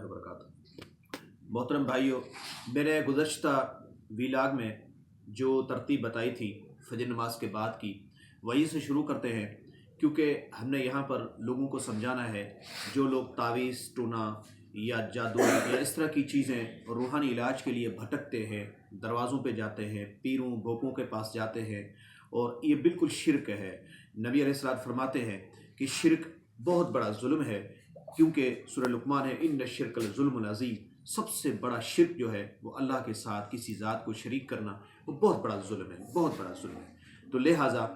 वबरकातुहू। मोहतरम भाइयों, मैंने गुज़श्ता वीलाग में जो तरतीब बताई थी फजर नमाज के बाद की, वहीं से शुरू करते हैं, क्योंकि हमने यहाँ पर लोगों को समझाना है जो लोग तावीज़ टूना या जादू या इस तरह की चीज़ें रूहानी इलाज के लिए भटकते हैं, दरवाज़ों पे जाते हैं, पीरों भोपों के पास जाते हैं, और ये बिल्कुल शिरक है। नबी अलैहिस्सलाम फरमाते हैं कि शिरक बहुत बड़ा जुल्म है, क्योंकि सूरह लुक़मान है, इन्न शिरक लज़ुल्मुन अज़ीम, सबसे बड़ा शिरक जो है वो अल्लाह के साथ किसी ज़ात को शरीक करना, वो बहुत बड़ा जुल्म है, बहुत बड़ा जुल्म है। तो लिहाजा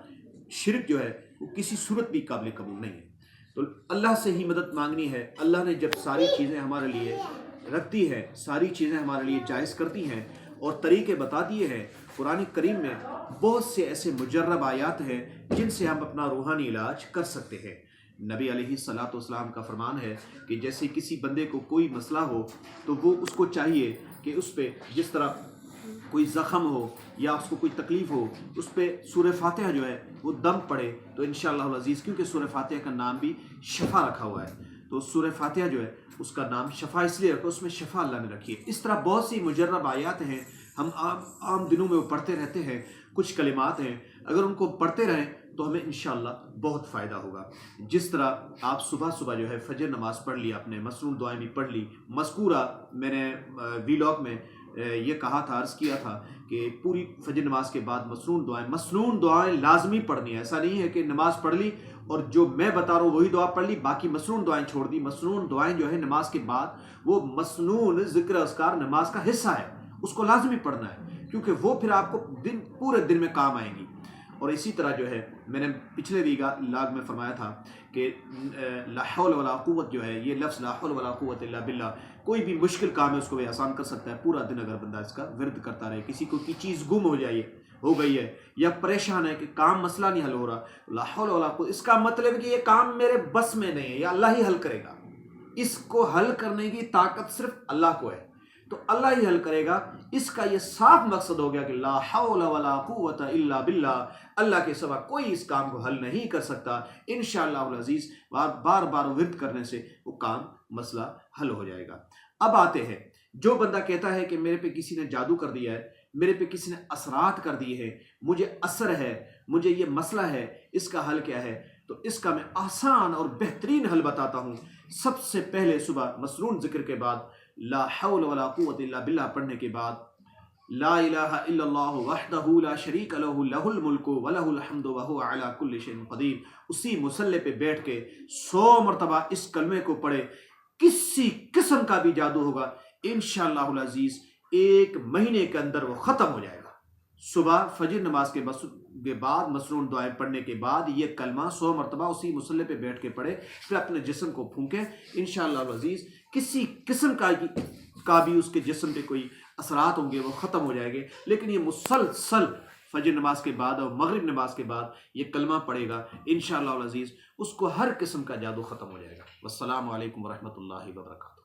शिरक जो है वो किसी सूरत भी काबिल कबूल नहीं है। तो अल्लाह से ही मदद मांगनी है। अल्लाह ने जब सारी चीज़ें हमारे लिए रख दी है, सारी चीज़ें हमारे लिए जायज़ करती हैं और तरीके बता दिए हैं, कुरान करीम में बहुत से ऐसे मुजर्रब आयात हैं जिनसे हम अपना रूहानी इलाज कर सकते हैं। नबी अलैहिस्सलातु वस्सलाम का फरमान है कि जैसे किसी बंदे को कोई मसला हो तो वो उसको चाहिए कि उस पर जिस तरह कोई ज़ख़म हो या उसको कोई तकलीफ़ हो, उस पर सूरह फातिहा जो है वो दम पड़े तो इंशाअल्लाह अज़ीज़, क्योंकि सूरह फातिहा का नाम भी शफ़ा रखा हुआ है, तो सूरह फातिहा जो है उसका नाम शफ़ा इसलिए रखा, उसमें शफ़ा अल्लाह ने रखी है। इस तरह बहुत सी मुजर्रब आयात हैं, हम आम दिनों में वो पढ़ते रहते हैं। कुछ कलिमात हैं, अगर उनको पढ़ते रहें तो हमें इंशाअल्लाह बहुत फ़ायदा होगा। जिस तरह आप सुबह सुबह जो है फजर नमाज़ पढ़ ली, आपने मसनून दुआएं भी पढ़ ली। मज़कूरा मैंने वीलॉग में ये कहा था, अर्ज़ किया था कि पूरी फजर नमाज के बाद मसनून दुआएं लाजमी पढ़नी है। ऐसा नहीं है कि नमाज पढ़ ली और जो मैं बता रहा हूँ वही दुआ पढ़ ली, बाकी मसनून दुआएं छोड़ दी। मसनून दुआएं जो है नमाज के बाद, वो मसनून ज़िक्र अज़कार नमाज का हिस्सा है, उसको लाजमी पढ़ना है, क्योंकि वो फिर आपको पूरे दिन में काम आएंगी। और इसी तरह जो है मैंने पिछले लाग में फरमाया था कि ला हौल वला कुव्वत जो है, ये लफ्ज़ ला हौल वला कुव्वत इल्ला बिल्लाह, कोई भी मुश्किल काम है उसको भी आसान कर सकता है। पूरा दिन अगर बंदा इसका विर्द करता रहे, किसी को की चीज़ गुम हो गई है या परेशान है कि काम मसला नहीं हल हो रहा, ला हौल वला कुव्वत, इसका मतलब है कि ये काम मेरे बस में नहीं है, या अल्लाह ही हल करेगा। इसको हल करने की ताकत सिर्फ अल्लाह को है, तो अल्लाह ही हल करेगा। इसका ये साफ मकसद हो गया कि ला हौला वला कुव्वता इल्ला बिल्लाह, अल्लाह के सिवा कोई इस काम को हल नहीं कर सकता। इंशाअल्लाह अज़ीज़ बार बार विर्द करने से वो काम मसला हल हो जाएगा। अब आते हैं, जो बंदा कहता है कि मेरे पे किसी ने जादू कर दिया है, मेरे पे किसी ने असरात कर दिए हैं, मुझे असर है, मुझे ये मसला है, इसका हल क्या है? तो इसका मैं आसान और बेहतरीन हल बताता हूँ। सबसे पहले सुबह मसनून ज़िक्र के बाद ला हौल वला कुव्वत इल्ला बिल्लाह पढ़ने के बाद ला इलाहा इल्लल्लाह वहदहू ला शरीक लहू लहुल मुल्कु व लहुल हम्दु व हुवा अला कुल्लि शैइन क़दीर, उसी मुसल्ले पे बैठ के 100 मरतबा इस कलमे को पढ़े। किसी किस्म का भी जादू होगा इंशाअल्लाह अज़ीज़ 1 महीने के अंदर वो ख़त्म हो जाएगा। सुबह फजर नमाज के बाद मसनून दुआएं पढ़ने के बाद ये कलमा 100 मरतबा उसी मुसल्ले पे बैठ के पढ़े, फिर अपने जिस्म को फूंके। इंशाअल्लाह अज़ीज़ किसी किस्म का भी उसके जिस्म पे कोई असरात होंगे वो ख़त्म हो जाएंगे। लेकिन ये मुसलसल फजर नमाज के बाद और मगरिब नमाज के बाद ये कलमा पढ़ेगा, इंशाअल्लाह अज़ीज़ उसको हर किस्म का जादू ख़त्म हो जाएगा। वस्सलामु अलैकुम वरहमतुल्लाहि वबरकातुहू।